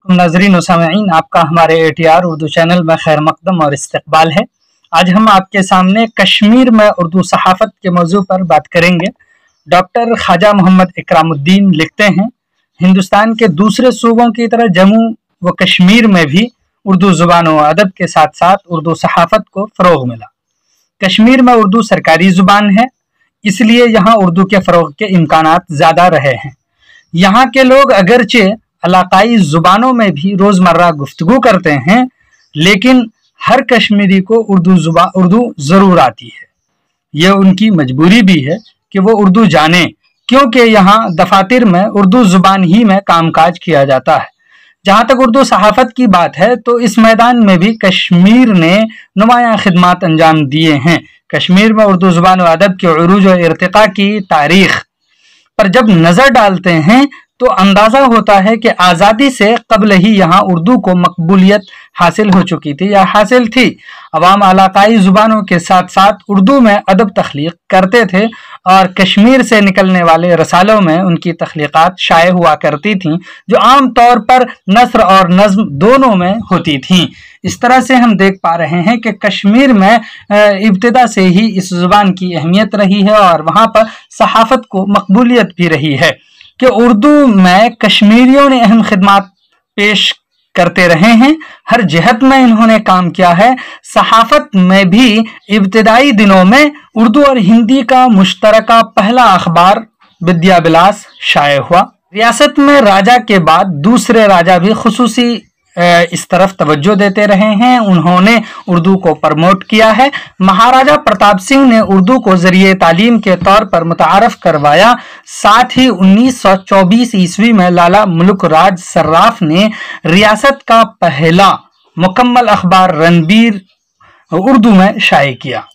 नाज़रीन व सामईन, आपका हमारे ATR उर्दू चैनल में खैर मकदम और इस्तकबाल है। आज हम आपके सामने कश्मीर में उर्दू सहाफ़त के मौजू पर बात करेंगे। डॉक्टर ख्वाजा मोहम्मद इकरामुद्दीन लिखते हैं, हिंदुस्तान के दूसरे सूबों की तरह जम्मू व कश्मीर में भी उर्दू ज़ुबान व अदब के साथ साथ उर्दू सहाफ़त को फ़रोग़ मिला। कश्मीर में उर्दू सरकारी ज़ुबान है, इसलिए यहाँ उर्दू के फ़रोग़ के इम्कानात ज़्यादा रहे हैं। यहाँ के लोग अगरचे इलाकाई ज़ुबानों में भी रोज़मर्रा गुफ्तगू करते हैं, लेकिन हर कश्मीरी को उर्दू ज़रूर आती है। यह उनकी मजबूरी भी है कि वो उर्दू जाने, क्योंकि यहाँ दफातर में उर्दू ज़ुबान ही में कामकाज किया जाता है। जहाँ तक उर्दू सहाफ़त की बात है तो इस मैदान में भी कश्मीर ने नुमायाँ खिदमात अंजाम दिए हैं। कश्मीर में उर्दू ज़ुबान व अदब के उरूज व इर्तिक़ा की तारीख़ पर जब नज़र डालते हैं तो अंदाज़ा होता है कि आज़ादी से कबल ही यहाँ उर्दू को मकबूलियत हासिल हो चुकी थी या हासिल थी। अवाम इलाकाई ज़ुबानों के साथ साथ उर्दू में अदब तख्लीक करते थे और कश्मीर से निकलने वाले रसालों में उनकी तख्लीक़ात शाये हुआ करती थीं, जो आम तौर पर नस्र और नज़्म दोनों में होती थीं। इस तरह से हम देख पा रहे हैं कि कश्मीर में इब्तिदा से ही इस ज़ुबान की अहमियत रही है और वहाँ पर सहाफ़त को मकबूलियत भी रही है कि उर्दू में कश्मीरियों ने अहम खिदमात पेश करते रहे हैं। हर जहत में इन्होंने काम किया है। सहाफ़त में भी इब्तिदाई दिनों में उर्दू और हिंदी का मुश्तरका पहला अखबार विद्या विलास शाये हुआ। रियासत में राजा के बाद दूसरे राजा भी खुसूसी इस तरफ तवज्जो देते रहे हैं। उन्होंने उर्दू को प्रमोट किया है। महाराजा प्रताप सिंह ने उर्दू को ज़रिए तालीम के तौर पर मुतारफ़ करवाया। साथ ही 1924 ईस्वी में लाला मुल्क राज सर्राफ ने रियासत का पहला मुकम्मल अखबार रणबीर उर्दू में शाये किया।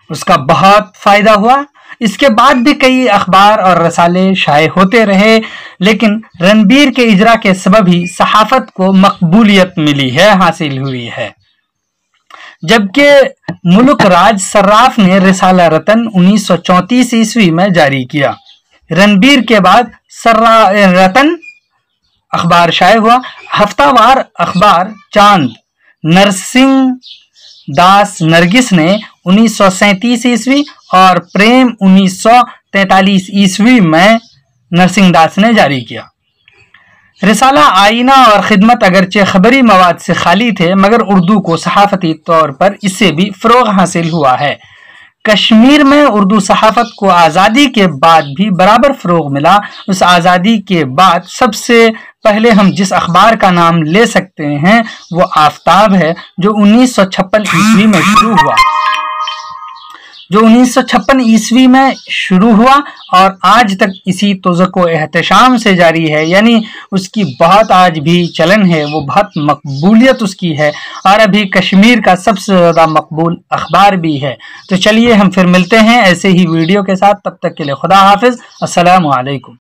उसका बहुत फ़ायदा हुआ। इसके बाद भी कई अखबार और रसाले शाये होते रहे, लेकिन रणबीर के इजरा के सबब ही सहाफ़त को मकबूलियत मिली है, हासिल हुई है। जबकि मुल्क राज सर्राफ ने रिसाला रतन 1934 ईस्वी में जारी किया। रणबीर के बाद रतन अखबार शाये हुआ। हफ्तावार अखबार चांद नरसिंह दास नरगिस ने 1937 ईस्वी और प्रेम 1943 ईस्वी में नरसिंह दास ने जारी किया। रिसाला आईना और खिदमत अगरचे खबरी मवाद से खाली थे, मगर उर्दू को सहाफ़ती तौर पर इससे भी फ़रोग़ हासिल हुआ है। कश्मीर में उर्दू सहाफ़त को आज़ादी के बाद भी बराबर फ़रोग़ मिला। उस आज़ादी के बाद सबसे पहले हम जिस अखबार का नाम ले सकते हैं वो आफ्ताब है, जो 1956 ईस्वी में शुरू हुआ और आज तक इसी तोज़को एहतशाम से जारी है। यानी उसकी बहुत आज भी चलन है, वो बहुत मकबूलियत उसकी है और अभी कश्मीर का सबसे ज़्यादा मकबूल अखबार भी है। तो चलिए हम फिर मिलते हैं ऐसे ही वीडियो के साथ। तब तक के लिए खुदा हाफिज़। अस्सलामु अलैकुम।